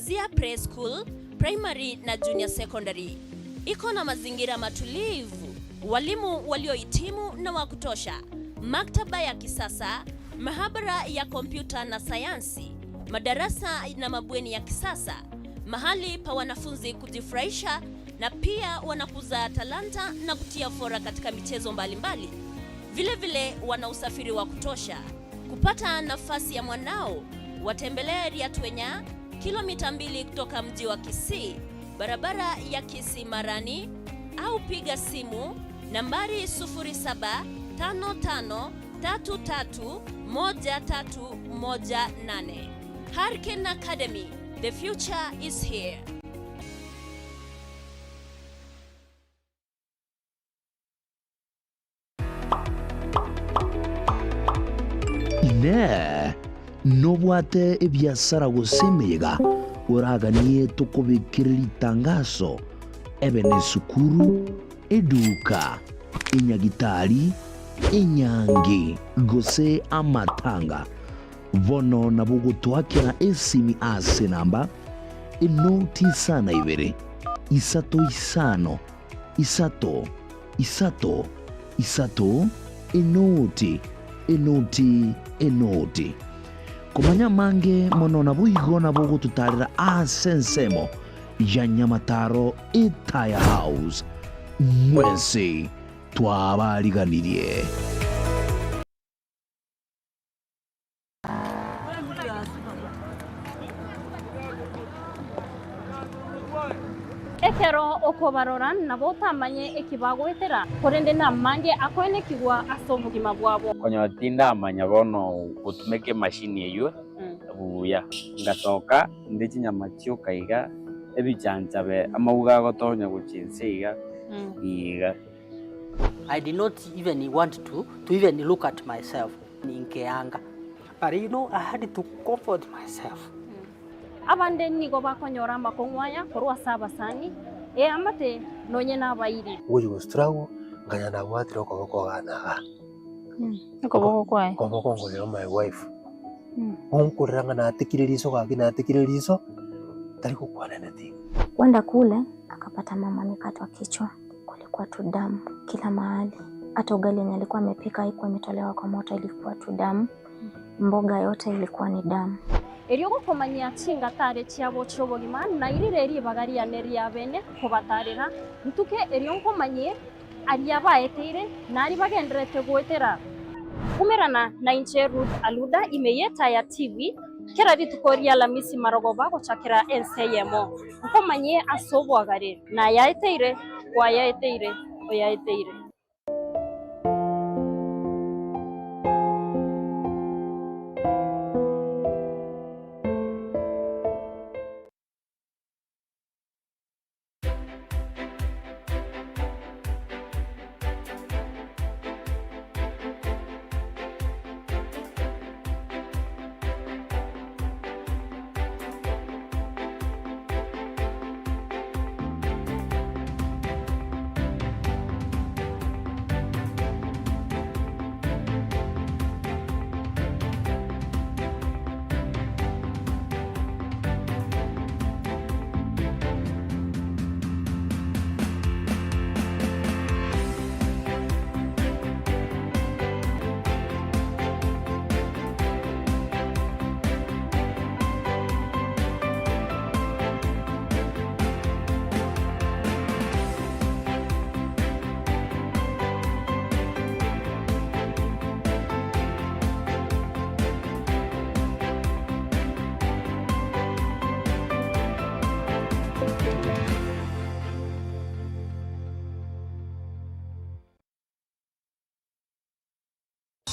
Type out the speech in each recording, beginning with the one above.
kuanzia preschool, primary na junior secondary. Iko na mazingira matulivu, walimu waliohitimu na wa kutosha, maktaba ya kisasa, mahabara ya kompyuta na sayansi, madarasa na mabweni ya kisasa, mahali pa wanafunzi kujifurahisha, na pia wanakuza talanta na kutia fora katika michezo mbalimbali. Vile vile wana usafiri wa kutosha. Kupata nafasi ya mwanao, watembelee Riatwenya, kilomita 2 kutoka mji wa Kisii, barabara ya Kisii Marani, au piga simu nambari 0755331318. Hurricane Academy, the future is here. Ne nobwate ebyasara gusemega uraganie tukubikirira itangazo ebene sukuru eduka inyagitari inyangi gose amatanga vono nabugutwakira esimi ase namba inoti sana ibere isato isano isato isato isato inoti enoti kumanya mange monona buigona bogo tutarira asensemo ya Nyamataro Itaya House mwese twabariganirie. Ekero okobaroran nabotamanye ekibagwetera korende namange akoene kigwa asomugima bwabo konyotinda amanya bono gutumeke mashini eyo buya ngasoka ndichi nyamachio kaiga ebichanchabe amauga gotonya guchinsiga iga. I did not even want to even look at myself ninkeanga, but you know I had to comfort myself. Abande nigo bakonyora makongwaya korwa sabasani amate nonye nabairi uyu struggle nganya na watira okoboko ganaga okoboko kwae okoboko ngoyo my wife onkuranga na atikiririso gaki na atikiririso tari kukwana nati kwenda kule akapata mama amekatwa kichwa, kulikuwa tu damu kila mahali, hata ugali yenye alikuwa amepika haikuwa imetolewa kwa moto, ilikuwa tu damu, mboga yote ilikuwa ni damu. Eriyo komanya chinga tare cyabo cyobogima na irire bagari ya neri yabene ko batarira ntuke eriyo komanye ari yabaetire nari bagenderete gwetera kumerana na inche Ruth Aluda imeyeta ya TV kera ritukoria la misi marogoba ko chakira enseyemo komanye asobwagare na yaeteire kwa yaeteire o yaeteire.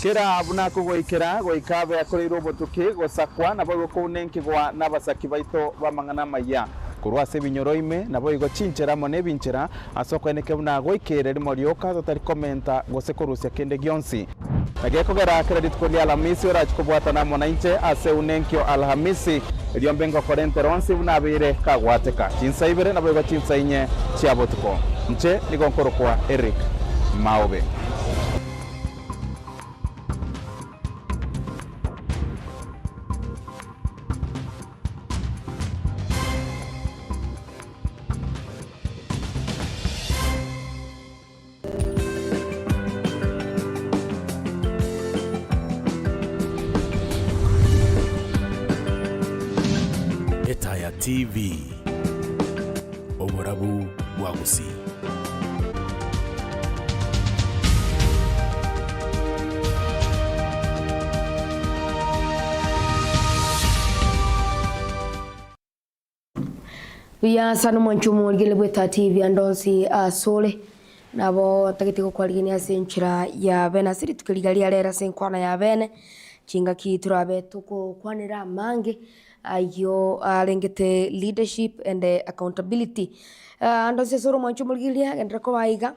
Kera abuna kugoikera goikabe akore robotuke gosakwa nabo kunenki gwa nabasaki baito bamangana maya kurwa se binyoroime nabo igo chinchera mone binchera asoko eneke buna goikere rimorioka totari komenta gose korusya kende gionsi nageko gara credit kwa Alhamisi ora chikobwata na mwananchi ase unenkio Alhamisi eliombengo korente ronsi buna bire kagwateka chinsa ibere nabo igo chinsa inye chiabotuko nche nigonkoro kwa Eric Maobe. Etaya TV Oborabu Wagusi. Via sanu manchumo gele bweta TV andonsi sole nabo tagitiko kwaligini asenchira ya bena siri tukiligalia lera senkwana ya bene chinga ki turabe tuko kwanira mange ayo lengete leadership and accountability andonsi soro manchumo gilia endreko baiga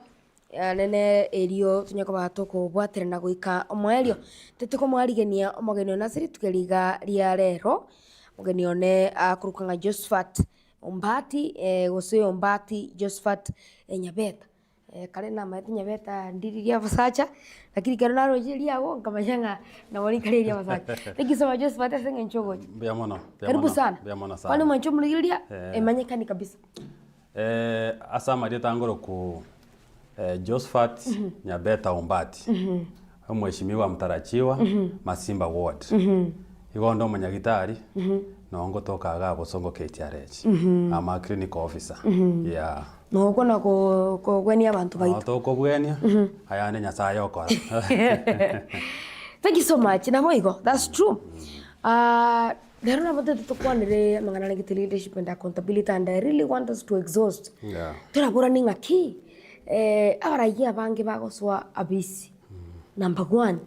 nene elio tunyako batoko bwatere na goika omwelio teteko mwaligenia omogeni na siri tukiliga lia lero mogeni one akurukanga Josephat Ombati gose Ombati Josephat Nyabeta kale na maiti Nyabeta ndiriria basacha lakini kero naro jiria wo nkamanyanga na wali kaleria basacha thank you so much Josephat asenga nchogo bia mono karibu sana kwani mwancho mligiria emanyekani kabisa asama dieta ngoro ku Josephat Nyabeta Ombati mheshimiwa mtarajiwa Masimba Ward igondo manyagitari no ngotoka ga gusongo KTRH ama clinic officer yeah no kona ko gwenia abantu baito to ko gwenia ayane nyasaye okora thank you so much na boigo that's true there na bote to kwanire mangana ngiti leadership and accountability and I really want us to exhaust yeah turabura ninga ki abaragia bange bagoswa abisi number 1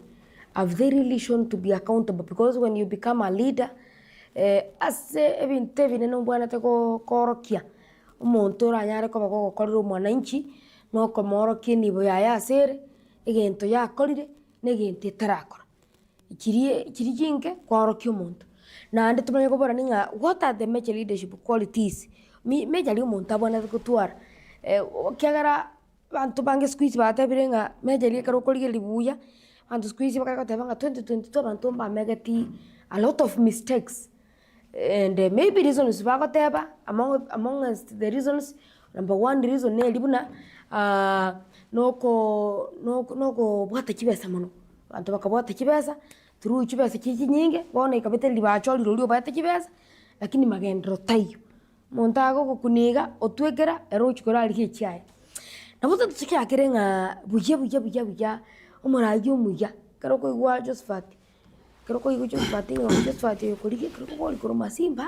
have they really shown to be accountable because when you become a leader ase ebinte binene mbwana te korokia umuntu ranyare ko bako gukorera mwananchi no komorokia nibo yaya asere egento yakorire negente tarakora ikiri jinge kworokia umuntu na ande tumanye ko bora ninga what are the major leadership qualities major umuntu abona gutwara kiagara bantu bange squeeze batabirenga major likaro korige libuya bantu squeeze bakagotebanga 2022 bantu mbamegati a lot of mistakes. And maybe reasons bagoteba amongst the reasons number 1 reason ne libuna noko bwata kibesa muno bantu bakabwata kibesa through kibesa nyinge bona ikabete libacholi lolio bwata kibesa lakini magendro tayo montago gukuniga otwegera ero chikora ali chiaye nabuta tukiya kirenga buya umuraji umuya karoko igwa Josephat karoko igwa Josephat yokorige karoko kuri Masimba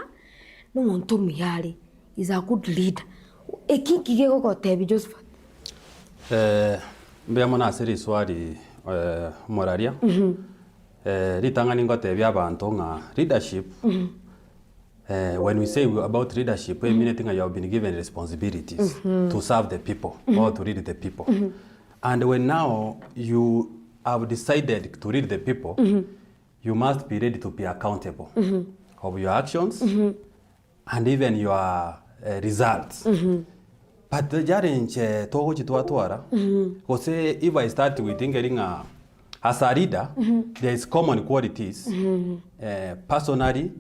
no muntu miyari is a good leader ekiki gego tebi Josephat mbe mona seri swali moraria ritangani ngotebi abantu nga leadership when we say about leadership we mean you have been given responsibilities to serve the people or to lead the people and when now you have decided to lead the people you must be ready to be accountable of your actions and even your results but the challenge togo chitwatwara because if I start with thinking as a leader there is common qualities personally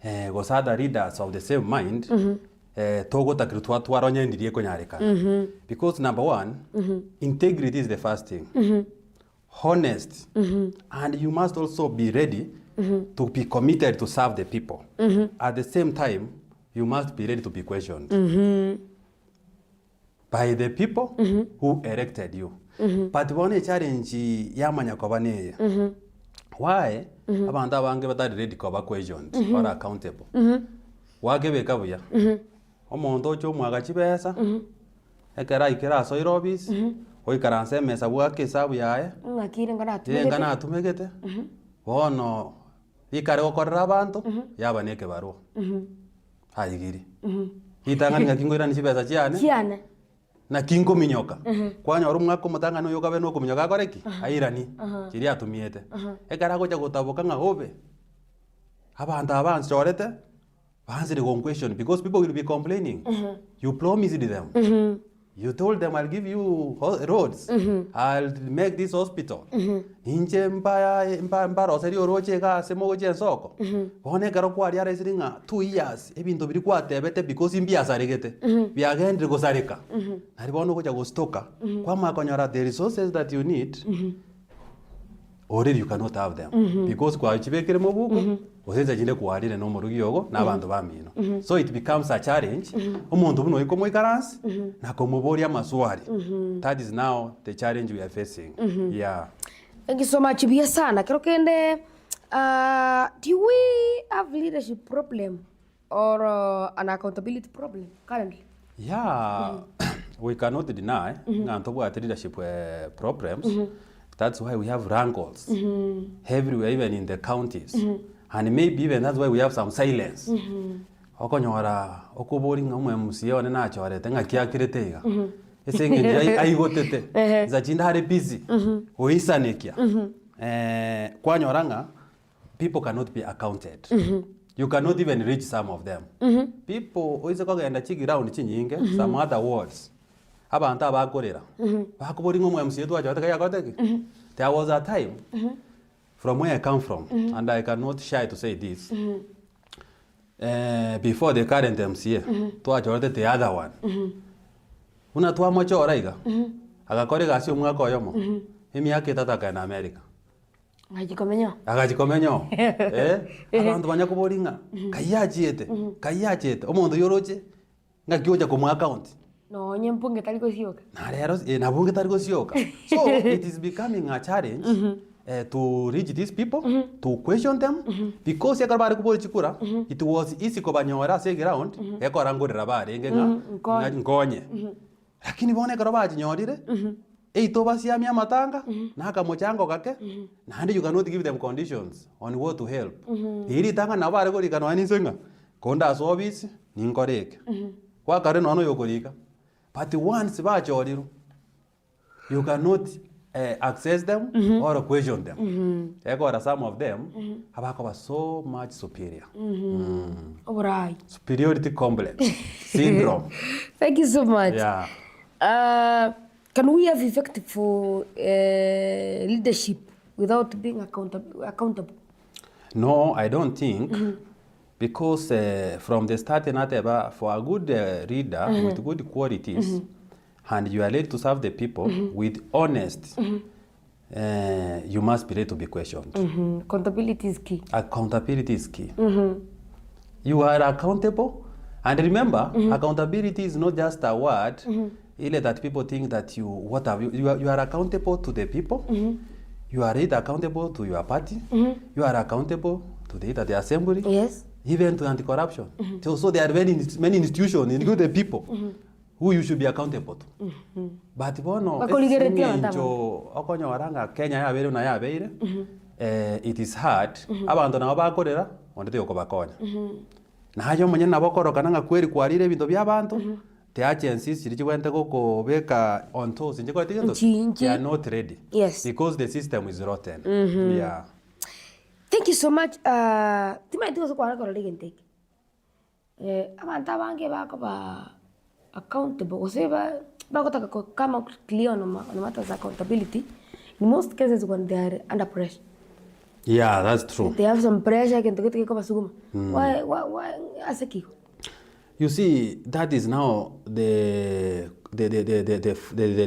because other leaders of the same mind togo takritwatwara onyendirie konyareka because number 1 integrity is the first thing honest and you must also be ready to be committed to serve the people at the same time you must be ready to be questioned by the people who elected you but one challenge yamanya kobane why abantu abange batari ready kuba questioned or accountable wagebeka buya omuntu ocho mwaga chibesa ekera ikera so irobis oikaranse mesa bwake sabu yae ngakire ngana atumegete bono ikare okorera abantu yaba neke barua hayigiri itangani ngakingwira ni chibesa chiane na kingo minyoka kwanya uru mwako mutangano yoka beno kuminyoka koreki airani kiri atumiete ekara goja gutaboka ngahobe abantu abanzi chorete banzire go question because people will be complaining you promised them you told them I'll give you roads I'll make this hospital inje mbaro seri oroche ga semo je soko bone garo kwa ari siringa 2 years ebintu biri kwatebete because imbia saregete biagendre go sareka ari bono goja go stoka kwa makonyora the resources that you need already you cannot have them because kwa chibekere mubugo osenza jinde kuarire no murugiyogo n'abantu bamino so it becomes a challenge umuntu buno iko moikarance na komuboria maswali that is now the challenge we are facing. Yeah, thank you so much bia sana kero kende do we have leadership problem or an accountability problem currently? Yeah, we cannot deny ngantobo at leadership problems. That's why we have rankles everywhere, even in the counties. And maybe even that's why we have some silence. Okonyora okobori ngamwe musione na chore tenga kiakiretega. Esenge aigotete. Zachinda hare busy. Oisanekia. Kwanyoranga people cannot be accounted. You cannot even reach some of them. People oise kogenda chigi round chinyinge some other words. Abantu abakorera bakubori ngomwe MC yetu ajote kaya koteke. There was a time from where I come from and I cannot shy to say this. Before the current MCA to ajote the other one. Una tuwa mocho oraiga. Agakore gasi umwaka oyomo. Imi yake tataka na America. Agajikomenyo. Abantu banyakuboringa. Kayachete. Omuntu yoroche. Ngakioja ku account. No, nyempunge taliko sioka. Na rero nabunge taliko sioka. So it is becoming a challenge to reach these people, to question them, because yakabari kubori chikura, it was easy ko banyora sege round, yakorangurira bare ngenga ngonye. Lakini bone karobaji nyorire, eito basi amya matanga, na kamochango kake, na you cannot give them conditions on what to help. Iri tanga na bare ko rikano ani senga. Konda service ninkoreke. Kwa kare no yokorika. But once bachoriro, you cannot access them or question them. Some of them have so much superior. Alright. Superiority complex syndrome. Thank you so much. Yeah. Can we have effective for leadership without being accountable? No, I don't think. Because from the start, for a good leader with good qualities, and you are ready to serve the people with honest, you must be ready to be questioned. Accountability is key. Accountability is key. You are accountable. And remember, accountability is not just a word that people think that you are accountable to the people. You are really accountable to your party. You are accountable to the assembly. Yes. Even to anti-corruption. So there are many institutions, including the people, who you should be accountable to. But Kenya it is hard. Abantu nabo bakorera ondete yokobakonya. Na hayo mwenye nabokoroka nanga kweri kwarire bintu by'abantu. The agencies chirichiwente koko beka on toes njeko they are not ready. Yes. Because the system is rotten. Yeah. Thank you so much. Timaiti ko kwa ko legen take. Abantu abange bako ba accountable. Oseba bako taka come out clear on matters accountability. In most cases when they are under pressure. Yeah, that's true. They have some pressure can take ko basuguma. Why aseki? You see, that is now the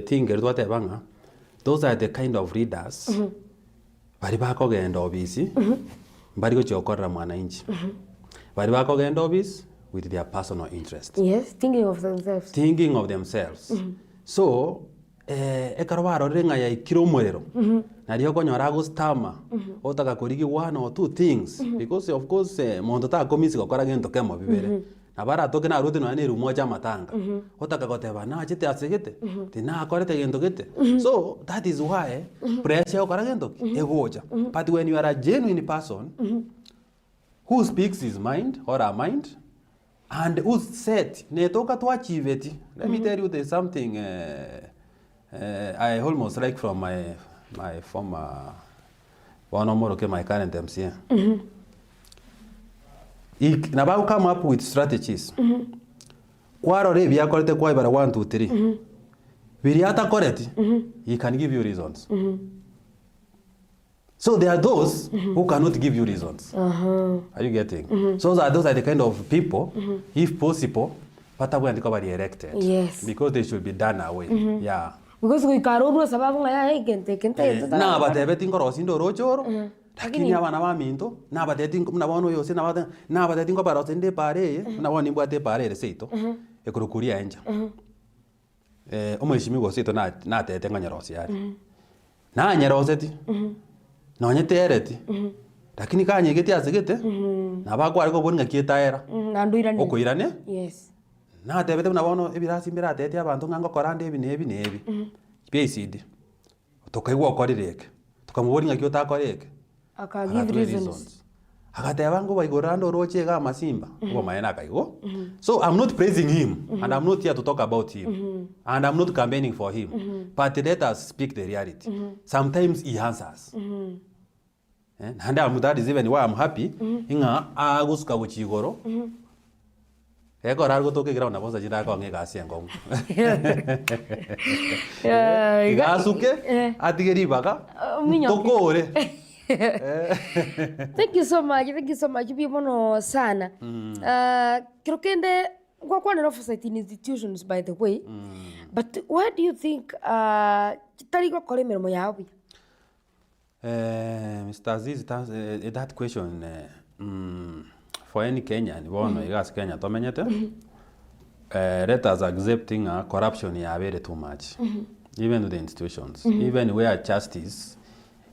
thing banga. Those are the kind of leaders. Bari bako genda obisi, bari ko chokora mwananchi. Bari bako genda obisi with their personal interest. Yes, thinking of themselves. Thinking of themselves. So, ekarwaro renga ya ikiromorero. Na rio konyora gustama. Otaka korigi one or two things because of course mondo ta komisi gokora gento kemo bibere. Na bara toke na ruti no ani rumoja matanga. Otaka goteba na chite asegete. Tina akorete gento gete. So that is why pressure okora gento egoja. But when you are a genuine person who speaks his mind or her mind and who said netoka to achieve it. Let me tell you there's something I almost like from my former my current MCA. Now come up with strategies. Kwaro rebi akorete kwa ibara 1 2 3. Viriata koreti, he can give you reasons. So there are those who cannot give you reasons. Are you getting? So those are the kind of people, if possible, but when they be erected. Yes. Because they should be done away. Yeah. Because we karobro sababu ngaya kente. Na batebe tingoro sindo rochoro. Lakini abana ba minto na batete nabono yose na batete ngo baro sende pare nabona imbwate pare reseito. Ekurukuria enja. Omweshimi gosito na tete nganyorosi yari. Na nyeroseti. No nyetereti. Lakini kanye geti azigete. Na bagwa ariko bonga kietaera. Nanduirane. Okoirane? Yes. Na tebete nabono ebirasi mbira tete abantu ngango korande ebi. PCD. Tokaigwa okorireke. Tukamubonga kiotakoreke. Aka give reasons. Akateba ngo baigorando roche ga masimba. Ngo maena kaigo. So I'm not praising him and I'm not here to talk about him. And I'm not campaigning for him. But let us speak the reality. Sometimes he answers. And that is even why I'm happy. Inga aguska guchigoro. Eko rargo toke gira unaposa jina ko ngeka asiengo. Igasuke atigeri baga. Tokore. Thank you so much. Bibono sana. Creo que kwa kwana society institutions by the way. But what do you think tari kwa kole mermo yawe? Mr. Azizi, that question for any Kenyan, you ask Kenya to menyete. Let us accepting corruption is very too much. Even with the institutions, even where justice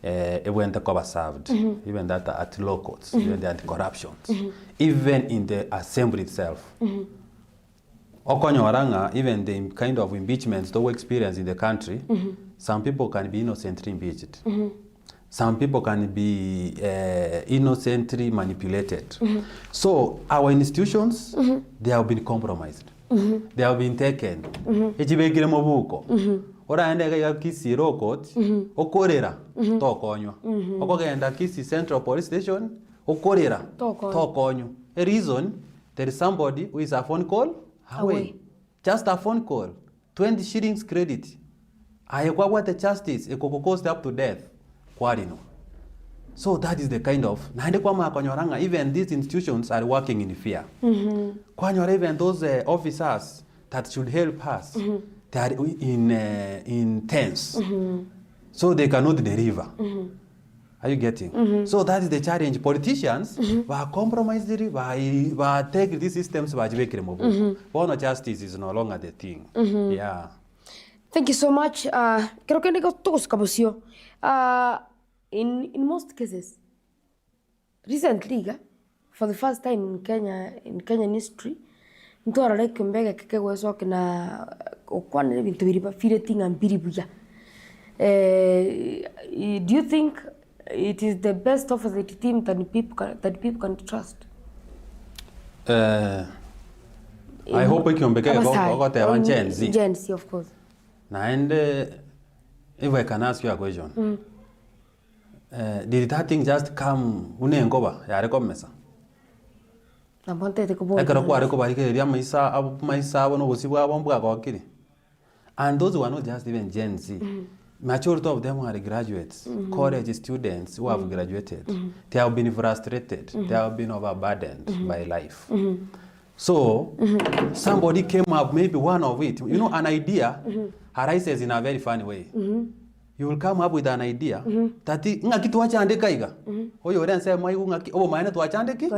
when the cover served, even that at law courts, even the anti-corruptions, even in the assembly itself. Okonyoranga, even the kind of impeachments that we experience in the country, some people can be innocently impeached. Some people can be innocently manipulated. So our institutions, they have been compromised. They have been taken. Echibekire mobuko. Ora ende ga kisi law court, okorera tokonywa. Okogenda kisi Central Police Station, okorera tokonywa. A reason there is somebody who is a phone call away. Just a phone call, 20 shillings credit. Ayekwa what the justice ekoko cost up to death. Kwarino. So that is the kind of naende kwa makonyoranga, even these institutions are working in fear. Kwanyora, even those officers that should help us, they are in tense. So they cannot deliver. Are you getting? So that is the challenge. Politicians were compromised, were take these systems, but justice is no longer the thing. Yeah. Thank you so much. Creo que nego todos kabusio. In most cases, recently, for the first time in Kenyan history, mtu arareke mbega keke gweso kina okwanere bintu biriba fireting and biribuya. Do you think it is the best of the team that people can trust? I hope we can begin about Gen Z. Gen Z, of course. And if I can ask you a question, did that thing just come unengoba yarekomesa? Ekero kware kubarikeria maisa abo no busibwa bombwa gokiri. And those who are not just even Gen Z. Majority of them are graduates, college students who have graduated. They have been frustrated. They have been overburdened by life. So somebody came up, maybe one of it. You know, an idea arises in a very funny way. You will come up with an idea that ngaki tuachandika iga. Oyo ore nse mai ngaki obo maene tuachandiki.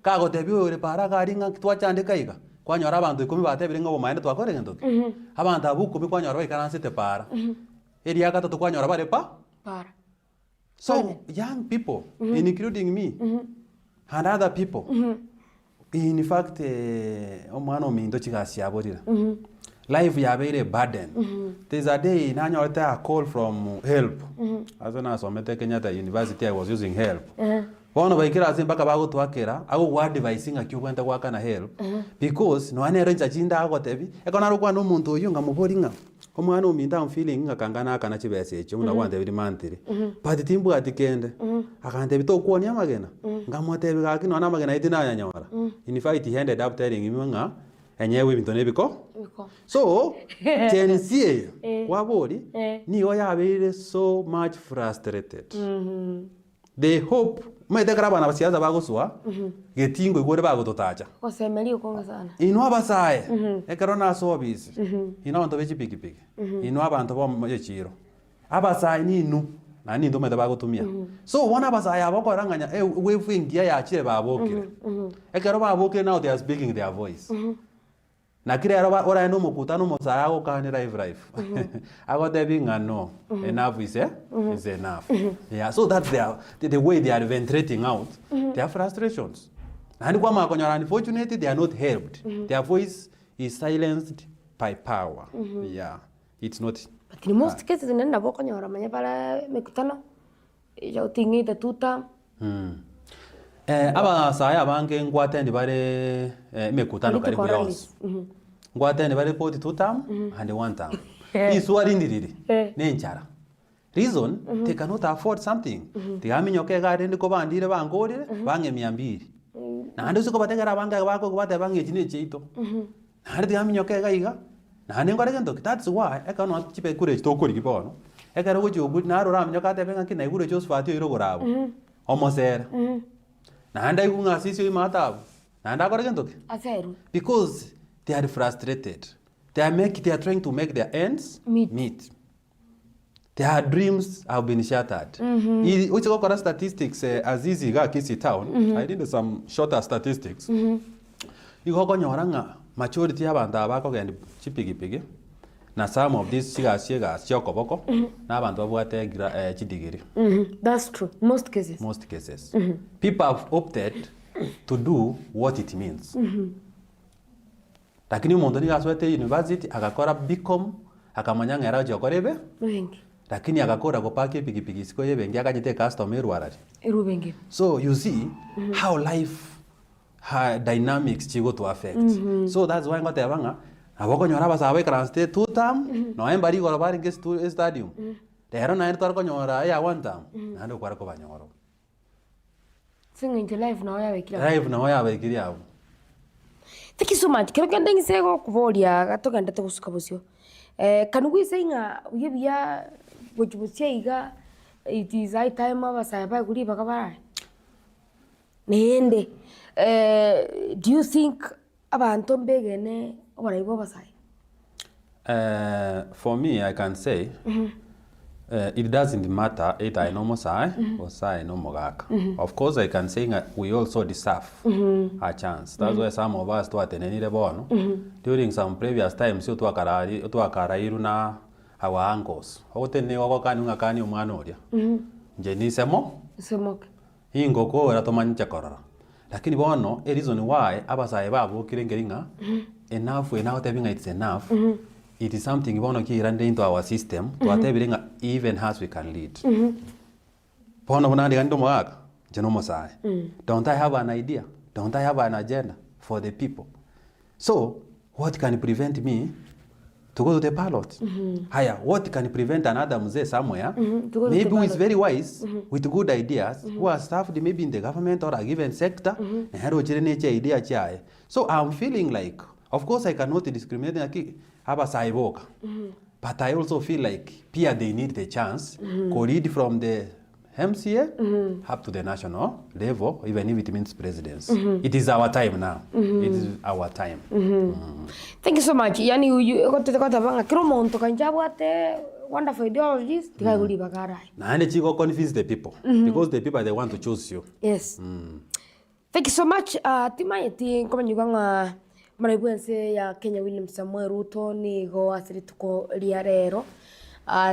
Ka gotebi ore para gari ngaki tuachandika iga. Kwanyora abantu 10 batebire ngobo maene twakore ngendoki. Abantu abuko bi kwanyora ikaransete para. Area gatatu kwanyora bare para. So young people, including me, and other people, in fact, omwana omindo chigasi aborira. Life ya very burden. There's a day nanyota a call from help. As when I was at Kenyatta University, I was using help. One of the kids mpaka bago twakera, ago wa devising akikwenda waka na help because no ane range ajinda agotebi. Ekona rukwa no muntu oyo ngamuboringa. Omwana ominda am feeling ngakangana akana chibese echo una wande biri mantiri. But timbu atikende. Akante bito kuonia magena. Ngamotebi gaki no na magena itina yanyora. In fact he ended up telling him nga enyewe bintone biko. So Gen Z wabori ni oya very so much frustrated. they hope maite kara bana basiaza baguswa getingo igore bagututacha Kosemeri ukonga sana. ino abasaye ekero na sobisi ino abantu bechi piki ino abantu bo yechiro abasaye ni inu na ni ndo maite bagutumia so wana abasaye abakoranganya wefu ingia yachire babokire ekero babokire now they are speaking their voice na kire ora no mukutano musaya go kanira live ago debi ngano enough is enough yeah, so that's the way they are ventilate out their frustrations and kwa makonyora unfortunately they are not helped their voice is silenced by power yeah, it's not but in most cases nenda bokonyora manya para mikutano ya utingite tuta aba saya bange ngwatendi bare mikutano karibu yose ngwatendi bare 42 term and 1 term iswari ndiriri nenchara reason they cannot afford something they aminyoke gari ndiko bandire bangorire bange 200 na ndo siko bategera bange bako kubate bange chine cheito na ndi aminyoke gaiga na ndi ngore gento that's why e kana chipe kure chito kuri kibono e kare go chugu na ro raminyoka te benga kina igure Josephat iro gorabo omosera na ndai kunga sisi imatabu na ndakore gento aseru because they are frustrated. They are trying to make their ends meet. Their dreams have been shattered. Which go statistics Azizi ga Kisi town. I did some shorter statistics. You go nyoranga majority abantu abako gendi chipigipigi. Na some of these siga chokoboko na abantu abwate chidigiri. That's true. Most cases. People have opted to do what it means. Lakini umuntu nigaswete university agakora BCom akamanya ngera jokorebe wengi lakini agakora gopake pigipigi siko yebengi akanyite customer warari erubengi so you see how life dynamics chigo to affect so that's why ngote abanga abokonyora basabe translate 2 term no embari go bari nge stadium dero na ento konyora ya 1 term nando kwara ko banyoro singa into life na oya bekiri abo. Thank you so much. Kero kenda ngisego kuvoria gatogenda tegusuka busyo. Kanugu isenga uyebya bujubusya iga it is high time abasaya ba kuri bakabara. Nende do you think abantu mbegene obarayibo basaya? For me I can say it doesn't matter either I know Mosai or Sai no Mogaka. Of course, I can say we also deserve a chance. That's why some of us to attend any bono during some previous times to akarairu na our uncles. Hote ne wako kani ngakani umanoria. Jeni semo? Semoke. Ingo ko era tomancha korora. Lakini bono a reason why abasai babu kilengeringa enough we now telling it's enough. It is something we want to get into our system to atebringa even as we can lead. Pono bonandi gando mwaka jenomo sai. Don't I have an idea? Don't I have an agenda for the people? So, what can prevent me to go to the ballot? Haya, what can prevent another mzee somewhere? Maybe who is very wise with good ideas who are staffed maybe in the government or a given sector and hero chireneche idea chai. So I'm feeling like, of course I cannot discriminate abasaiboka. But I also feel like Pia they need the chance to lead from the MCA up to the national level, even if it means presidents. It is our time now. It is our time. Thank you so much. Yani you got to banga kiro monto kanjabwate wonderful ideologies tikaguli bakarai. Na ane chiko convince the people because the people they want to choose you. Yes. Thank you so much. Timayeti kama nyuganga maraibuense ya Kenya William Samuel Ruto ni go asiri tuko liarero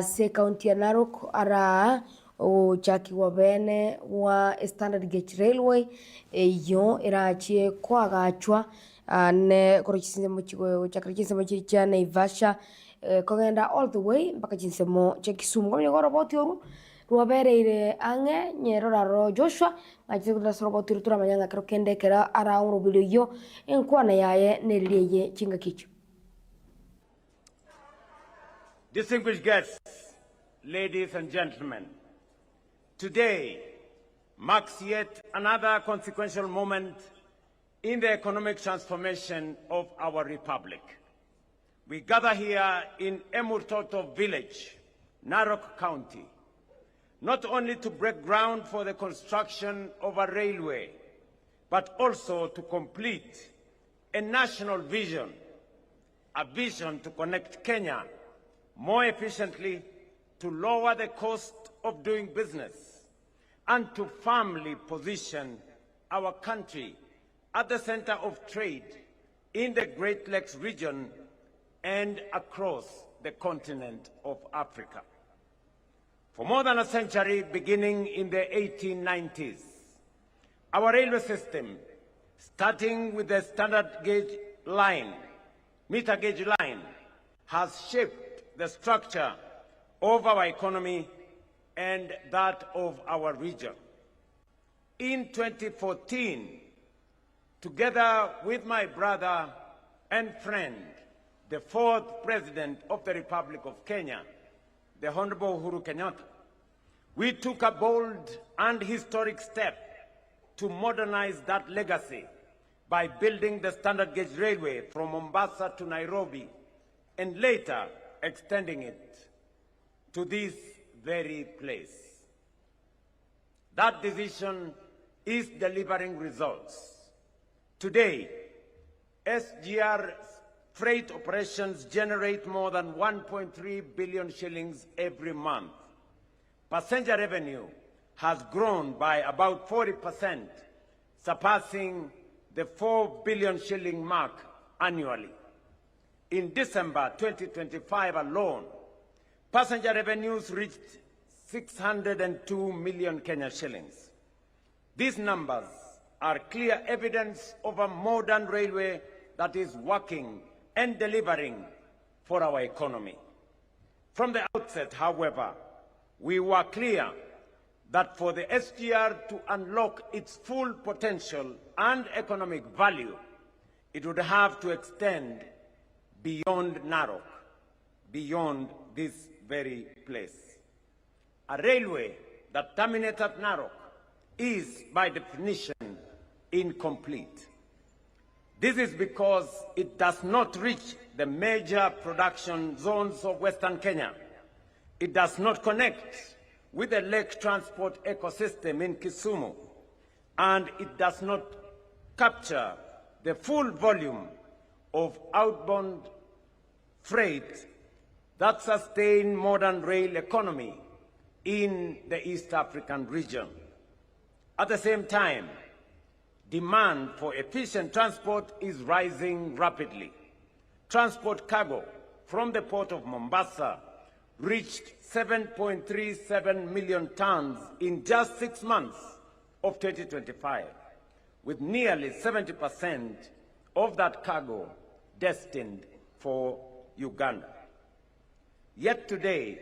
se county ya Narok ara o chaki wa bene wa standard gauge railway yo irachie kwa gachwa ne korochisinze mochigo chakrichisinze mochicha na Ivasha kogenda all the way mpaka chinsemo chekisumu kwa nyogoro boti oru ruabereire ange nyeroraro Joshua ngachikura soroboti rutura manyanga kero kendekera ara urubilo yo enkwana yaye neliyeye chinga kicho. Distinguished guests, ladies and gentlemen, today marks yet another consequential moment in the economic transformation of our republic. We gather here in Emurtoto village, Narok County, not only to break ground for the construction of a railway, but also to complete a national vision, a vision to connect Kenya more efficiently, to lower the cost of doing business, and to firmly position our country at the center of trade in the Great Lakes region and across the continent of Africa. For more than a century, beginning in the 1890s, our railway system, starting with the standard gauge line, meter gauge line, has shaped the structure of our economy and that of our region. In 2014, together with my brother and friend, the fourth President of the Republic of Kenya, the Honorable Uhuru Kenyatta, we took a bold and historic step to modernize that legacy by building the standard gauge railway from Mombasa to Nairobi and later extending it to this very place. That decision is delivering results. Today, SGR freight operations generate more than 1.3 billion shillings every month. Passenger revenue has grown by about 40%, surpassing the 4 billion shilling mark annually. In December 2025 alone, passenger revenues reached 602 million Kenya shillings. These numbers are clear evidence of a modern railway that is working and delivering for our economy. From the outset, however, we were clear that for the SGR to unlock its full potential and economic value, it would have to extend beyond Narok, beyond this very place. A railway that terminates at Narok is, by definition, incomplete. This is because it does not reach the major production zones of Western Kenya. It does not connect with the lake transport ecosystem in Kisumu, and it does not capture the full volume of outbound freight that sustain modern rail economy in the East African region. At the same time, demand for efficient transport is rising rapidly. Transport cargo from the port of Mombasa reached 7.37 million tons in just 6 months of 2025, with nearly 70% of that cargo destined for Uganda. Yet today,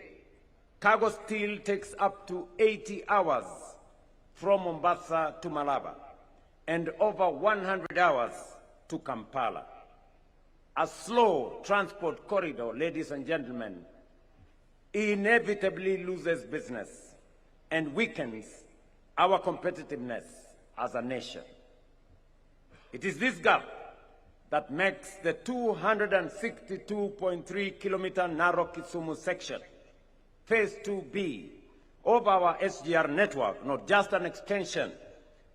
cargo still takes up to 80 hours from Mombasa to Malaba and over 100 hours to Kampala. A slow transport corridor, ladies and gentlemen, inevitably loses business and weakens our competitiveness as a nation. It is this gap that makes the 262.3-kilometer Narok-Kisumu section, Phase 2B, of our SGR network not just an extension,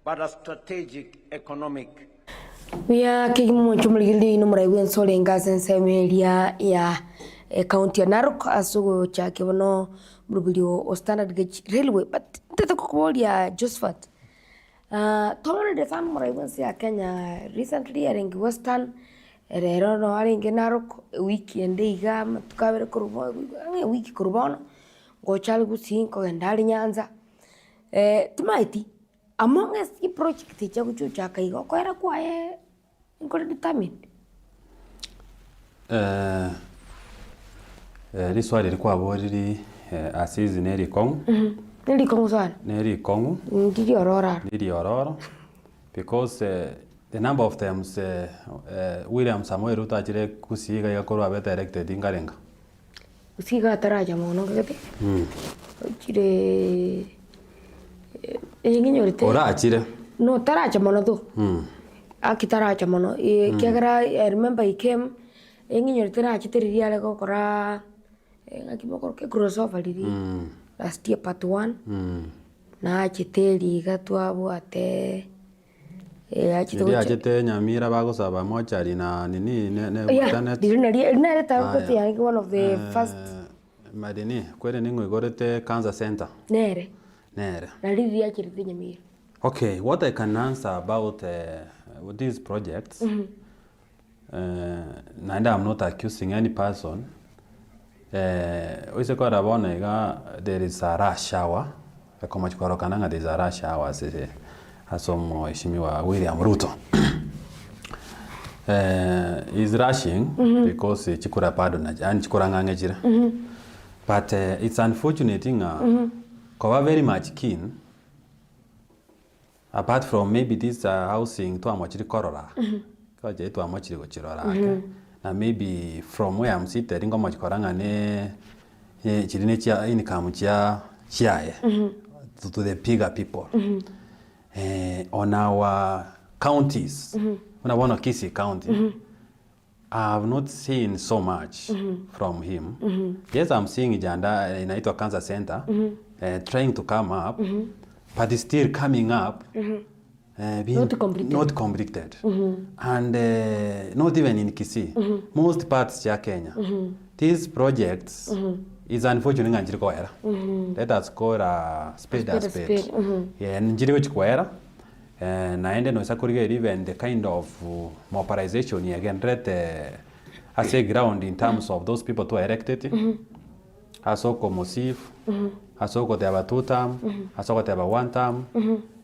but a strategic economic. We are kigimo chumulgili numraiwen solenga sensemelia ya county Narok asugo cha kibono burbilio o standard gauge railway, but tata kukolia Josephat. Tomone de san muraiwen ya Kenya recently arengi Western erero arengi Narok wiki endeiga matukabere kurubo wiki kurubono gochal gusinko gendali Nyanza. Tumaiti among us the project cha kuchucha kaigo kwera kwae ngore determined. Riswali likuwa bori Azizi neri kongu. Neri kongu sana. Neri kongu. Ndiri orora. Ndiri orora. Because the number of times William Samoei Ruto achire kusiga yakoro abeta elected ingarenga. Kusiga taraja mono kete. Chire enginyorite. Ora achire. No taraja mono tu. Akitaraja mono. Kiagara I remember he came enginyorite na achitiriria lego kora ngakimoko ke crossover diri. last year part 1 na achiteli gatwabo ate achite Nyamira bagusaba mochari na nini internet na leta one of the first madini kwere ningo igorete cancer center nere na riri achirite Nyamira. Okay, what I can answer about with these projects, and I'm not accusing any person. We say there is a rush hour. There is a rush hour. Asomo ishimiwa William Ruto. He's rushing because chikura pardon and chikura ngangejira. But it's unfortunate kowa very much keen. Apart from maybe this housing to amachiri korora. Kaje to amachiri gochirora. Na maybe from where I'm sitting ngo machikoranga ne chirine chia income chia chiae to the bigger people. On our counties, when I want to Kisii County, I have not seen so much from him. Yes, I'm seeing Janda in a cancer center trying to come up, but it's still coming up, being not completed. And not even in Kisii, most parts of Kenya. These projects is unfortunately njirikoera. Let us call a spade a spade. Yeah, njirigo chikoera. Naende no sakurige even the kind of mobilization again as a ground in terms of those people to elected. Asoko Mosif, Asoko they have a 2 term, Asoko they have a 1 term.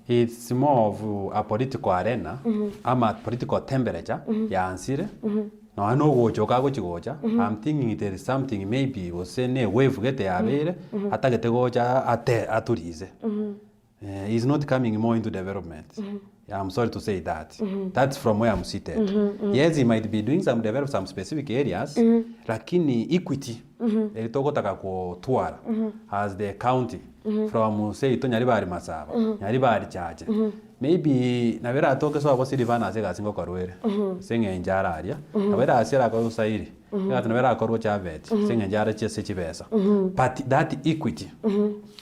It's more of a political arena, a political temperature, ya ansire. No, I know what you goja. I'm thinking there is something maybe was saying a wave get the avere, attack the goja aturize. He's not coming more into development. I'm sorry to say that. That's from where I'm seated. Yes, he might be doing some develop some specific areas, lakini equity. Elitokotaka ko tuara as the county from say to Nyaribari Masaba, Nyaribari Chache. Maybe navera atoke so abo silivana asega singo korwere. Singe njara aria. Navera asera ko sairi. Ngati navera korwo chavet. Singe njara chese chibesa. But that equity.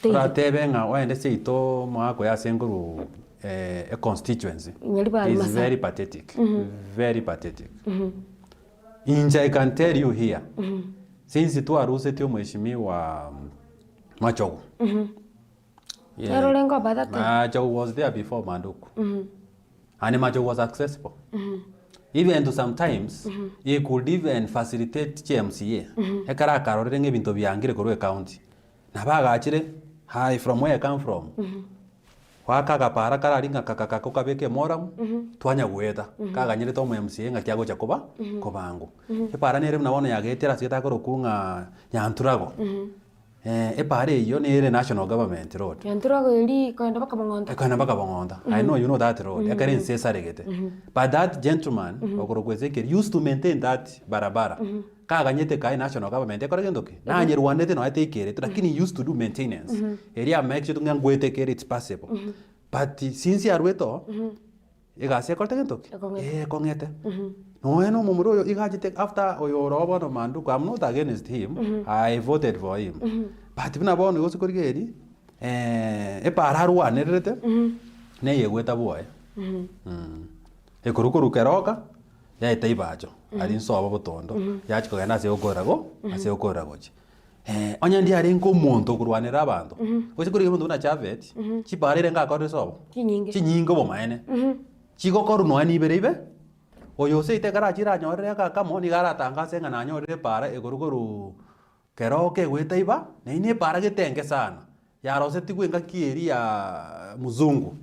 Ratebe nga waende se ito mwako ya senguru a constituency is very pathetic. Very pathetic. I can tell you here. Since tu aruse tio mheshimiwa Machogu. Machogu was there before Manduku. And Machogu was accessible. Even to sometimes, he could even facilitate CMCA. Ekara karorenge bintu byangire korwe county. Nabaga achire, hi from where I come from. Waka para kararinga kakaka kabeke moram twanya gweta kaga nyire to MCA nga kyago chakoba kobangu para nere mnabona yagetera sigeta ko kunga nyanturago para iyo nere national government road nyanturago iri kwenda baka bongonda I know you know that road ekare nsesa regete but that gentleman okorogwezeke used to maintain that barabara kaga nyete kai national government ekore gendoke na nyerwandete no atekere lakini used to do maintenance area make sure tunga ngwetekere it's possible but since arweto igase korte gendoke kongete no mumuro yo igajite after oyo robo no Manduku. I'm not against him. I voted for him but bina bono go sikorigeri pararu anerete ne yegweta boy ekorukuru keroka ya itaibacho ari nsoba botondo yachiko gana se okorago onya ndi ari nko muntu kurwanira abantu ose kuri muntu na chavet chiparire nga akore sobo chinyingo bo maene chigokoru no ani berebe oyo se itekara chira nyorere ka moni gara tangase nga na nyorere para ekorukuru keroke gwetaiba na ine para getenge sana yarose tigwenga kieri ya muzungu.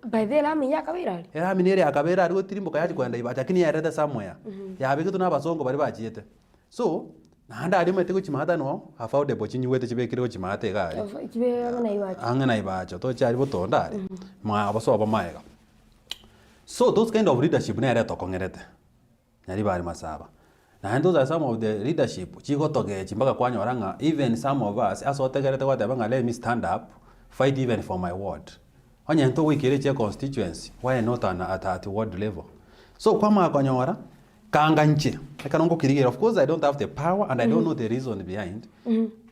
By the way, ya kabirari. Era minere ya kabirari gotirimboka yachi kwenda iba lakini yareta somewhere. Yabe kitu nabasongo bari bachiete. So, nanda ari mete kuchimata no affordable chinyuwete chibekire kuchimata gari. Chibe angana ibacho to chari botonda ari. Ma abaso abamaega. So those kind of leadership na era tokongerete. Nyari bari masaba. Na those are some of the leadership chigotoge chimbaka kwanyoranga even some of us asotegerete kwatebanga let me stand up fight even for my ward. Onye nto wikire che constituency why not at ward level. So kwa makonyora kanga nche ekanongo kirigera of course I don't have the power and I don't know the reason behind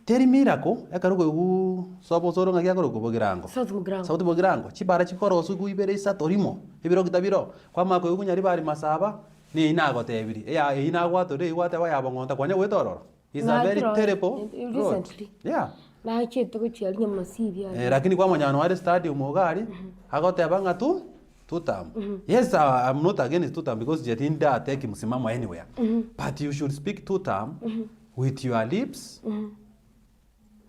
teri miracle ekaruko igu sobo soro ngagia koro kubogirango sauti bogirango chibara chikoro sugu ibere satorimo ibiro kitabiro kwa mako igu nyari bari masaba ni inago tebiri ya inago atore iwate wa yabongonta kwanya wetororo is a very terrible recently na cheto ko chialia masivi lakini kwa manyano wa stadium ogari agoteba ngatu tutam yes I'm not against tutam because jetinda take msimamo anywhere but you should speak tutam with your lips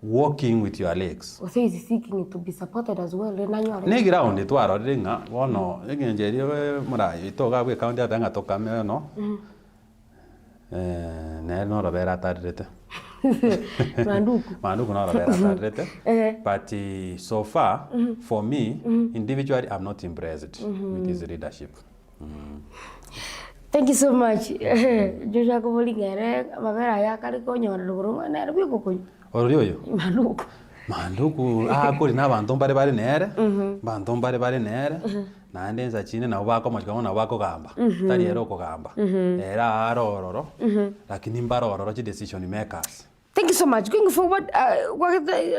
walking with your legs. So is seeking to be supported as well. Ne ground to aro ringa wono ngenjeri mura itoga we county atanga toka me no. Ne no robera tarrete. Manduku no robera tarrete. But so far for me individually I'm not impressed with his leadership. Thank you so much. Joshua ko bolingere mabera ya kali ko nyora ruguru na rubyo ko Orioyo. Manduku kuri n'abantu bari nere. Bantu bari nere. Nande nza chine na ubako machikamo na ubako gamba. Tari ero ko gamba. Era arororo. Lakini mbarororo chi decision makers. Thank you so much. Going forward,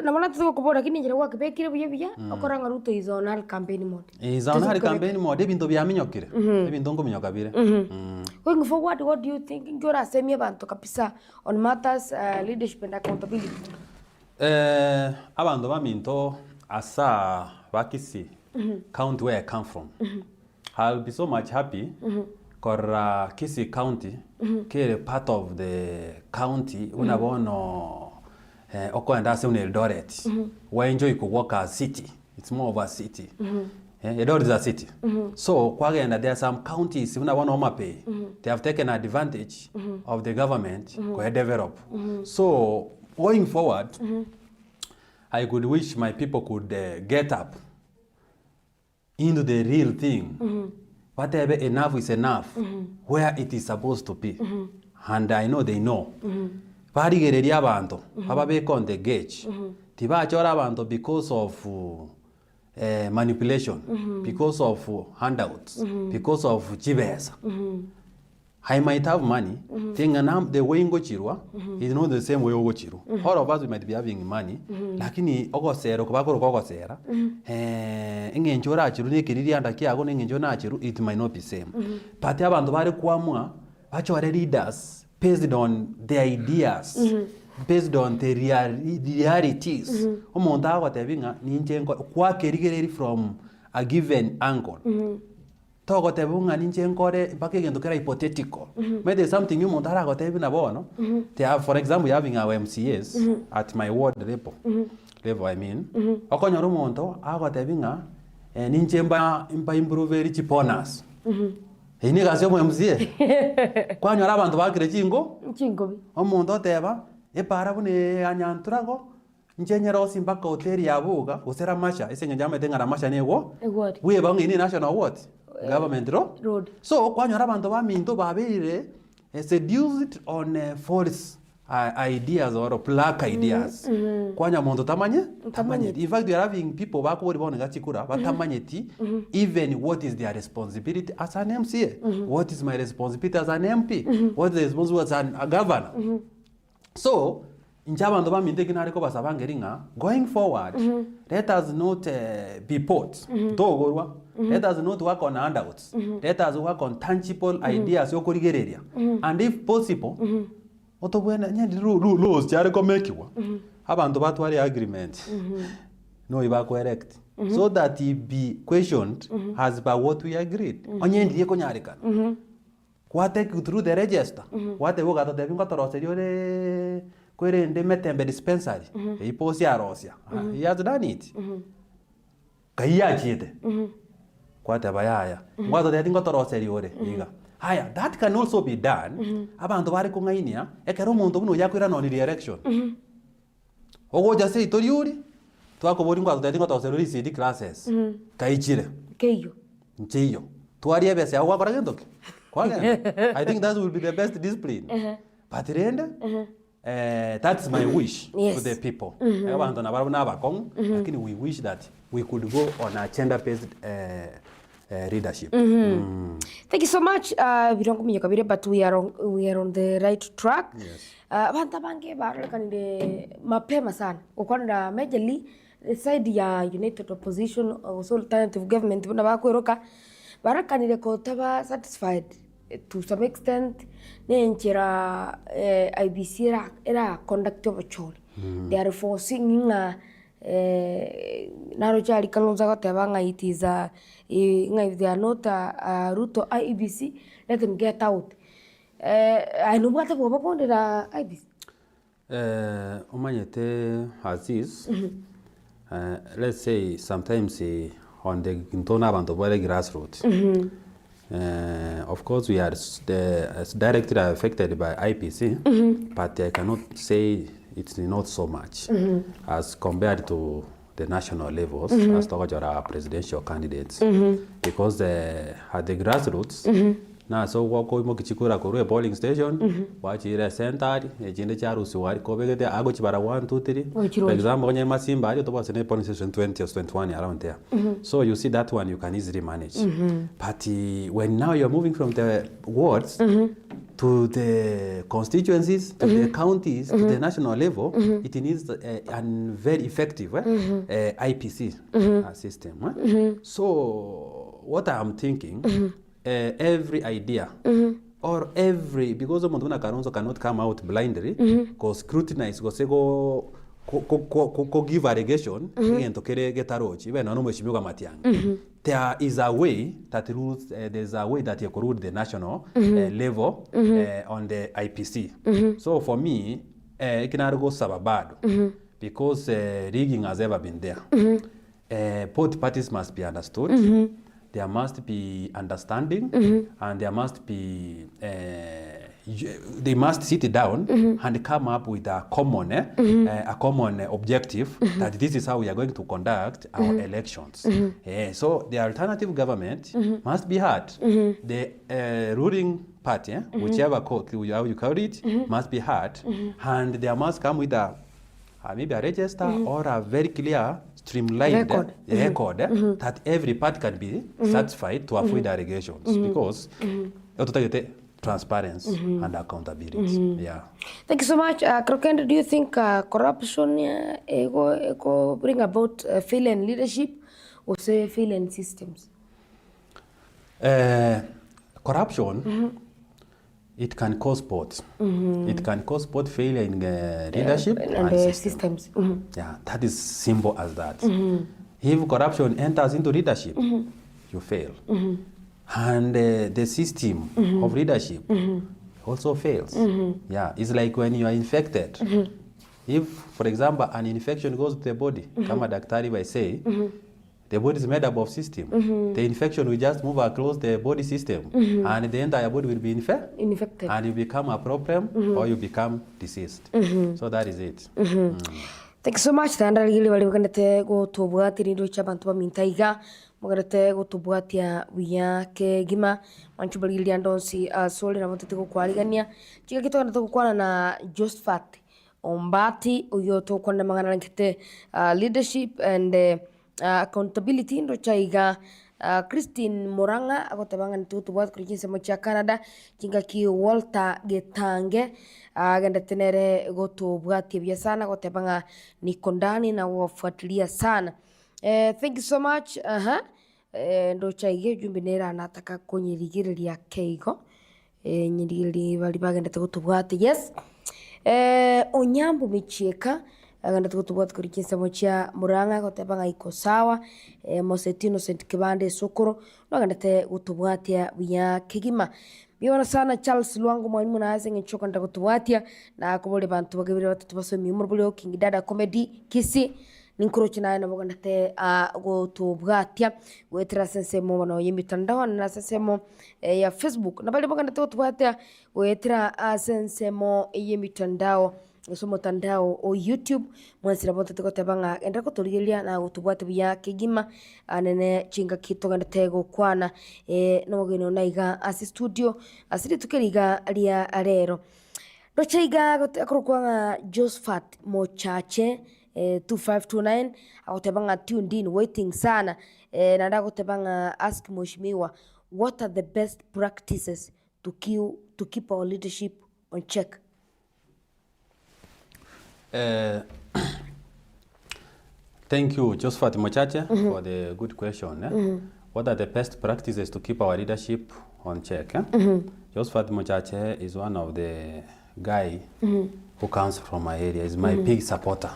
na mwana tuko kubora kini njira kwa kibekire buye okoranga Ruto is on our campaign mode. Is on our campaign mode ebintu bya minyokire. Ebintu ngo minyoka bire. Going forward, what do you think ngora semia bantu kapisa on matters leadership and accountability? Abantu baminto asa bakisi county where I come from. I'll be so much happy Kora Kisi County, kere part of the county, unabono oko andase un Eldoret. Why enjoy ko work as city? It's more of a city. Eldoret is a city. So kwagenda there are some counties unabono mape. They have taken advantage of the government to develop. So going forward, I could wish my people could get up into the real thing. Whatever enough is enough, where it is supposed to be. And I know they know. Parigereria abantu, ababeko on the gauge. Tibachora abantu because of manipulation, because of handouts, because of jibes. I might have money, the way ngo chirwa is not the same way ngo chiru. All of us we might be having money, lakini ogosero kubakoro kogosera. Ingenchora chiru ne kiriri anda kiago nengenjo na chiru it might not be same. But abantu bari kwamwa bachore leaders based on their ideas, based on the realities. Omonta agotebinga ninjengo kwa kerigereri from a given angle. Togo tebunga ninche nkore mpaka gendo kera hypothetical. Maybe there's something you montara go tebina bono. They have, for example, having our MCAs at my ward level. I mean. Okonyoro monto ago tebinga ninche mba improve eri chiponas. Ini gasyo mu MCA. Kwanyora abantu bakire chingo? Chingo. Omonto teba para bune anyanturago. Nchenyero simbaka hoteli ya buga usera masha ese njama tengara masha newo. We bangi ni national what? Government road. So kwanyora abantu baminto babire seduced on false ideas or black ideas. Kwanya mondo tamanye. In fact, we are having people bakubori bone gachikura batamanyeti even what is their responsibility as an MCA. What is my responsibility as an MP? What is the responsibility as a governor? So Injabantu baminte kinariko basabangeringa going forward let us not be pots dogorwa let us not work on handouts let us work on tangible ideas yokorigereria and if possible otobwena nyandi rules jare ko mekiwa abantu batwari agreement no iba correct so that it be questioned as by what we agreed onyendi yeko nyarika what take through the register what the woga to the bingo toroseriore kwere nde metembe dispensary iposi arosia he has done it kaiya chite kwata bayaya ngwato de tingo toroseri ore iga haya that can also be done abantu bari kungainia ekero umuntu buno yakwira no direction ogoja se itoriuri twakobori ngwato de tingo toroseri CD classes kaichire keyo nchiyo twari ebese agwa kora gendoke kwanga I think that will be the best discipline but renda that's my wish to the people. Lakini we wish that we could go on a gender-based leadership. Thank you so much. Birongo minyo kabire, but we are on the right track. Yes. Banta bange barakanire mapema sana. Ukwana majorly the side ya United Opposition also alternative government bana bakweroka barakanire ko taba satisfied to some extent nenchira IBC era conduct of a chore. They are forcing naro chari kalonza gatebanga it is if they are not route to IBC, let them get out. I know what about the IBC. Umanyete Aziz, let's say sometimes on the Gintona Bantobare grassroots. Of course, we are directly affected by IPC, but I cannot say it's not so much as compared to the national levels as to our presidential candidates. Because at the grassroots, na so wako imo kichikura kuru polling station wachire center ejinde charusi wari kobegete ago chibara 1 2 3 for example onye masimba ali to was in polling station 20 or 21 around there. So you see that one you can easily manage. But when now you're moving from the wards to the constituencies, to the counties, to the national level, it needs a very effective IPC system. So what I'm thinking, every idea or every, because Monduna Karonzo cannot come out blindly, go scrutinize, go say go give allegation, and to get a roach, even on Matiang. There is a way that rules, there's a way that you could rule the national level on the IPC. So for me, it can go sababado because rigging has ever been there. Both parties must be understood. There must be understanding, and there must be they must sit down and come up with a common objective that this is how we are going to conduct our elections. So the alternative government must be heard. The ruling party, whichever how you call it, must be heard, and there must come with a maybe a register or a very clear streamlined record that every part can be satisfied to avoid allegations because transparency and accountability. Yeah. Thank you so much. Krokenda, do you think corruption go bring about failing leadership or say failing systems? Corruption, it can cause both. It can cause both failure in leadership and systems. Yeah, that is simple as that. If corruption enters into leadership, you fail. And the system of leadership also fails. Yeah, it's like when you are infected. If, for example, an infection goes to the body, kama daktari by say, the body is made up of system. The infection will just move across the body system, and the entire body will be infected, and you become a problem or you become diseased. So that is it. Thank you so much. Tanda gili wali wakandate go tobwati nindo chabantu ba mintaiga magarate go tobwati ya wiya ke gima manchu bali andonsi sole na motete go kwaligania chika kito kandate go kwana na Josephat Ombati uyo to kwanda mangana nkete leadership and accountability ndo chaiga Christine Moranga agotabanga ntutu bwa kujinse mo cha Canada kinga ki Walter Getange agenda tenere goto bwati bya sana gotabanga niko ndani na wafuatilia sana. Thank you so much. Ndo chaige jumbe nera nataka kunyirigiria keigo nyirigiri bali bagenda goto bwati. Yes. Onyambo michieka aganda tukutubwat kuri kinsemo cha Muranga gotabanga iko sawa Mosetino St Kibande Sokoro aganda te gutubwatia biya kigima biona sana Charles Lwango mwalimu na azenga choka ndagutubwatia na kubole bantu bagabire batatu basomi umurubule King Dada Comedy Kisi ninkuro china na baganda te gutubwatia wetera sensemo bano yemitandao na sensemo ya Facebook na bali baganda te gutubwatia wetera sensemo yemitandao somo tandao o YouTube mwansira bote tekotabanga enda kotoligelia na utubwate bya kigima anene chinga kitoganda tego kwana no gino naiga asi studio asiri tukeriga lia arero dochaiga akorokwa Josephat mochache 2529 akutebanga tuned in waiting sana nanda akutebanga ask mheshimiwa what are the best practices to keep our leadership on check. Thank you, Josephat Mochache, for the good question. What are the best practices to keep our leadership on check? Josephat Mochache is one of the guy who comes from my area. He's my big supporter.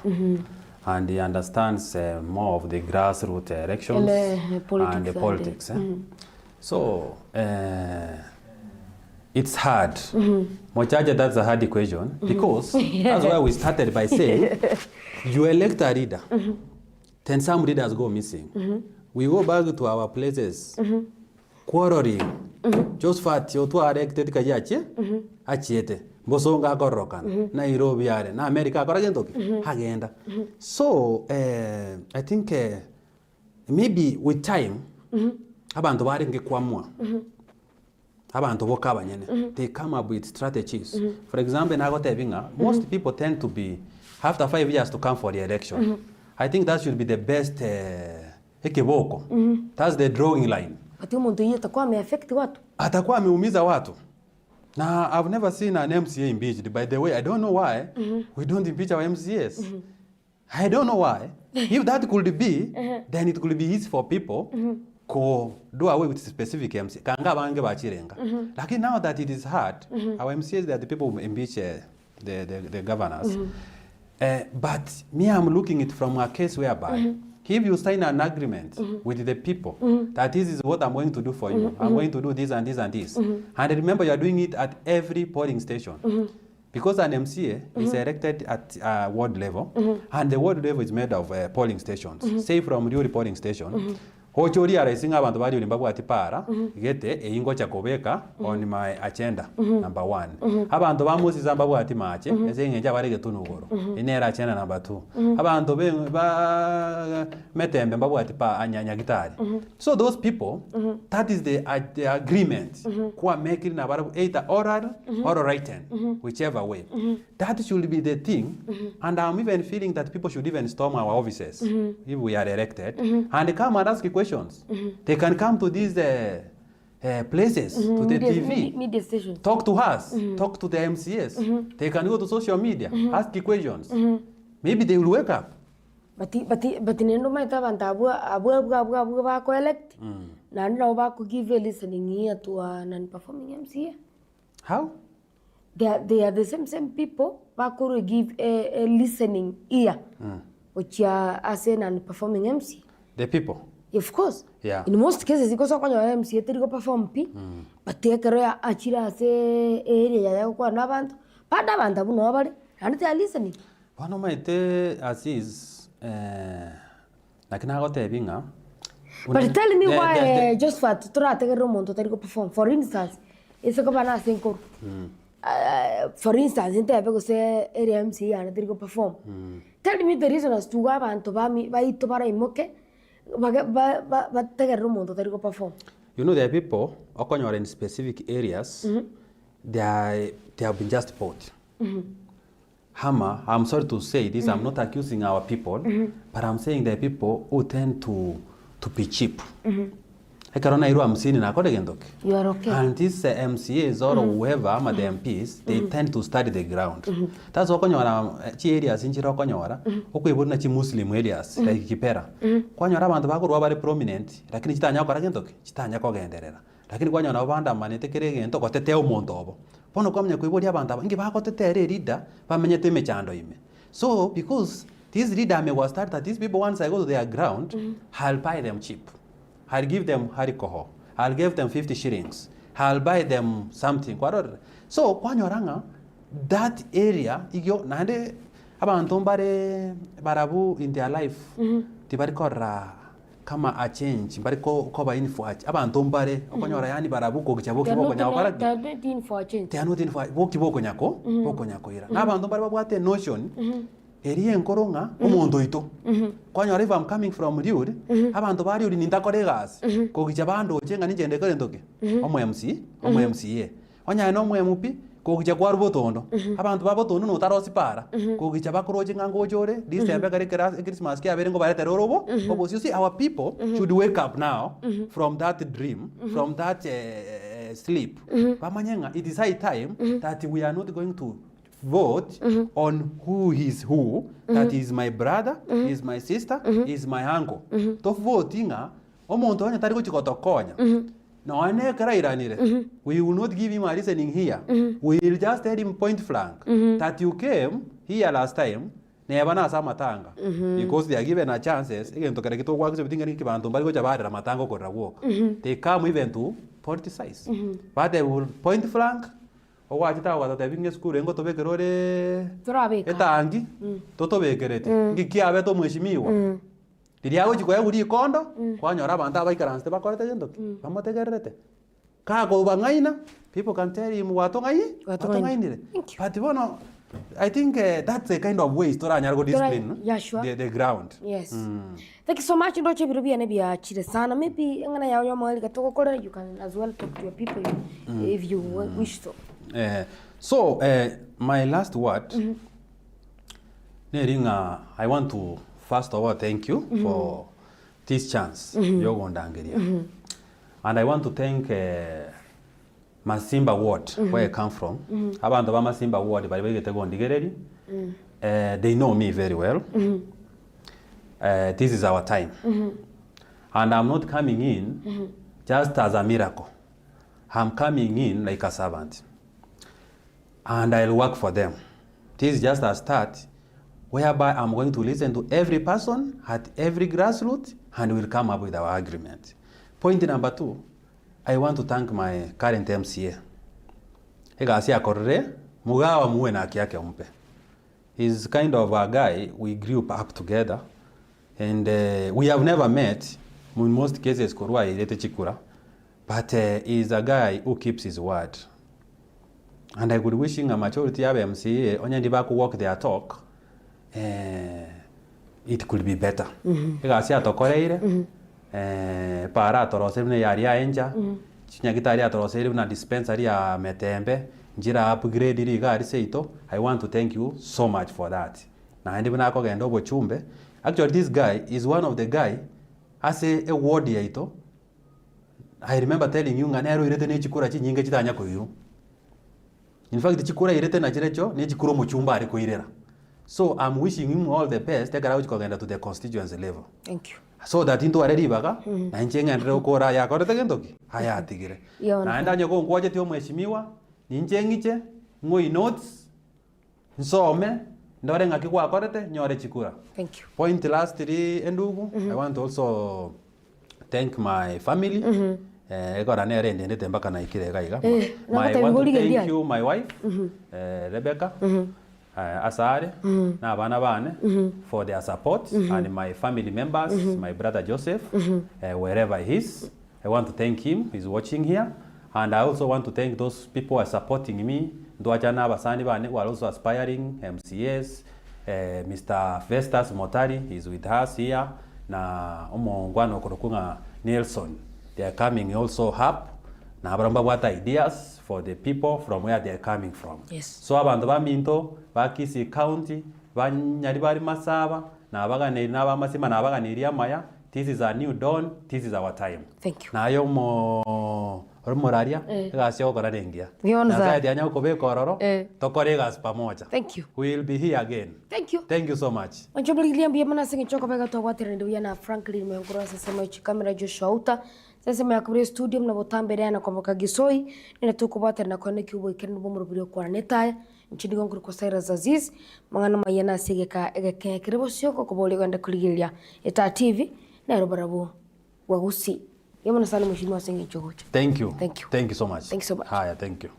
And he understands more of the grassroots elections and the politics. So, it's hard. Mochache, that's a hard equation because that's why we started by saying you elect a leader, then some leaders go missing. We go back to our places, quarreling. Josephat, you two are elected kajache, achiete, Bosonga Gorokan, Nairobi, na America, agenda. So, I think maybe with time, abantu baringe kwamwa. Abantu bokabanyene. They come up with strategies. For example, most people tend to be after 5 years to come for the election. I think that should be the best ekiboko. That's the drawing line. But you mtu atakuwa ameaffect watu. Atakuwa ameumiza watu. Now, I've never seen an MCA impeached. By the way, I don't know why we don't impeach our MCAs. I don't know why. If that could be, then it could be easy for people to do away with specific MCA. Kanga bange bachirenga. Like now that it is hard, our MCAs, they are the people who impeach the governors. But me, I'm looking at it from a case whereby if you sign an agreement with the people that this is what I'm going to do for you, I'm going to do this and this and this. And remember, you are doing it at every polling station. Because an MCA is elected at ward level, and the ward level is made of polling stations. Say from your polling station, Hochori are sing abantu bari ulimbabu atipara gete eingo chakobeka on my agenda number 1. Abantu bamusi zambabu atimache ezenge jabari getunugoro inera agenda number 2. Abantu ba metembe mbabu atipa anyanya gitari. So those people, that is the agreement kwa making na barabu either oral or written, whichever way. That should be the thing, and I'm even feeling that people should even storm our offices if we are elected and come and ask questions. They can come to these places, to the TV, media stations. talk to us, talk to the MCS. They can go to social media, ask questions. Maybe they will wake up. But nendo maita bantabu abu ba ko elect. Na no ba ko give a listening ear to a non-performing MCA. How? They are the same people ba ko give a listening ear. Which are as a non-performing MC. The people. Of course. Yeah. In most cases, because of your MCA, they go perform P. But take a achira say area ya kwa na bantu. Pada bantu bu no bari. And they are listening. One my te Aziz nakina go te binga. But tell me why Josephat to take a room to go perform. For instance, it's a governor single. For instance, in there because say area MCA and they go perform. Tell me the reason as to why bantu ba mi ba ito para imoke. You know, there are people who are in specific areas, they have been just bought. Hama, I'm sorry to say this, I'm not accusing our people, but I'm saying there are people who tend to be cheap. You are okay. And these MCAs or whoever, the MPs, they tend to study the ground. That's why areas in Muslim areas like Kipera. Kwanyora bantu bakuru bari prominent, lakini chitanya kwa ragendoke, chitanya kwa genderera. Lakini kwanyora banda manete keregento kwa teteo mondobo. Pono kwa mnyako ibodi abantu ngi bako tetere leader bamenye teme chando ime. So because this leader may was start that these people once I go to their ground, I'll buy them cheap. I'll give them harikoho. I'll give them 50 shillings. I'll buy them something. So, kwanyoranga, that area, igyo nande abantu bare barabu in their life. Tibari kora kama a change. Bari ko ba info abantu bare kwanyora yani barabu ko kichabo kiboko nyako kara. They are not in for a change. They are not in for kiboko nyako, boko nyako ira. Na abantu bare babwate notion. Eri enkoronga omuntu ito kwanyora if I'm coming from Riud abantu bari uri nindakoregas ko gicha bando chenga ninjende kore ndoke omo MC omo MCA onya no mo MP kogicha kwa rubotondo abantu babotondo no tarosi para kogicha bakoroje ngango jore this time gari Christmas kia bere ngo barete robo obo you see our people should wake up now from that dream from that sleep bamanyenga it is high time that we are not going to vote on who is who that is my brother is my sister is my uncle to votinga omonto anya tari kuchikotokonya no ane karairanire we will not give him a listening here we will just tell him point blank that you came here last time never na sama matanga because they are given a chances again to kare kitogwa kisebitinga ni kibantu bali gocha barira matango korra walk they come even to politicize but they will point blank owachita watatebinge school engo tobekerore turabeka etangi totobekerete ngikiabe to mweshimiwa Diriago chiko ya guri kondo kwanyora abantu abaikaranste bakorete gendoki bamotegererete kago bangaina people can tell him watongainire but bono I think that's a kind of way story nyargo discipline yeah, sure. the ground yes thank you so much ndoche birubia ne bia chire sana maybe ngana yawo yamali gatoko kora you can as well talk to your people if you wish to so my last word neringa I want to first of all, thank you for this chance. And I want to thank Masimba Ward, where I come from. Abantu ba Masimba Ward, they know me very well. This is our time. And I'm not coming in just as a miracle. I'm coming in like a servant. And I'll work for them. This is just a start, whereby I'm going to listen to every person at every grassroots and we'll come up with our agreement. Point number 2, I want to thank my current MCA. Hegasia Korre, Mugawa Muena Kiake Umpe. He's kind of a guy, we grew up together and we have never met, in most cases, Korwa Irete Chikura, but he's a guy who keeps his word. And I could wish him a maturity of MCA, Onyandibaku walk their talk, it could be better. Hegasia tokoreire para torosebne yaria enja chinyagitaria torosebne na dispensary ya metembe njira upgrade iri gari seito. I want to thank you so much for that. Na ndi bana ko gendo bo chumbe. Actually this guy is one of the guy as a ward yaito. I remember telling you nganero irete ne chikura chinyinge chitanya ko yu. In fact chikura irete na chirecho ne chikuro mu chumba ari ko irera. So I'm wishing him all the best. Take out to the constituency level. Thank you. So that into already baga na nchenga ndro kora ya korete gendoki haya tigire. Na enda nyoko ngwaje tio mheshimiwa ninjengiche ngoi notes nsome ndore ngaki kwa korete nyore chikura. Thank you. Point last 3 endugu. I want to also thank my family. Egora nere ndende mbaka na ikire gaiga. My want to thank you my wife Rebecca. Asare na abana bane for their support and my family members, my brother Joseph, wherever he is. I want to thank him, he's watching here. And I also want to thank those people who are supporting me. Nduajana basani bane who are also aspiring MCS. Mr. Festus Motari is with us here. Na omongwano kurukunga Nelson. They are coming also up. Na abramba what ideas for the people from where they are coming from. Yes. So abantu baminto bakisi county banyari bari masaba na abagane n'abamasima na abagane maya. This is a new dawn, this is our time. Thank you. Na yo mo moraria gasio korarengia. Na sasa anya ko be kororo tokoregas pamoja. Thank you. We will be here again. Thank you. Thank you so much. Anchoblilia mbia mana singi choko bega to watere ndio na Franklin Mengura sasa mechi kamera Josephat. Sasa meyakubire studio mna botambere na kwa Gisoi nina tukubata na kone kiubo ikene bo murubiro kwa netaya nchini gonguru kwa Cyrus Azizi mangana mayana sigeka egeke kirebo sioko kubole kwenda kuligilia eta TV na robarabo wagusi yamana sana mheshimiwa singi chogocha. Thank you. Thank you. Thank you so much. Thank you so much. Haya, thank you.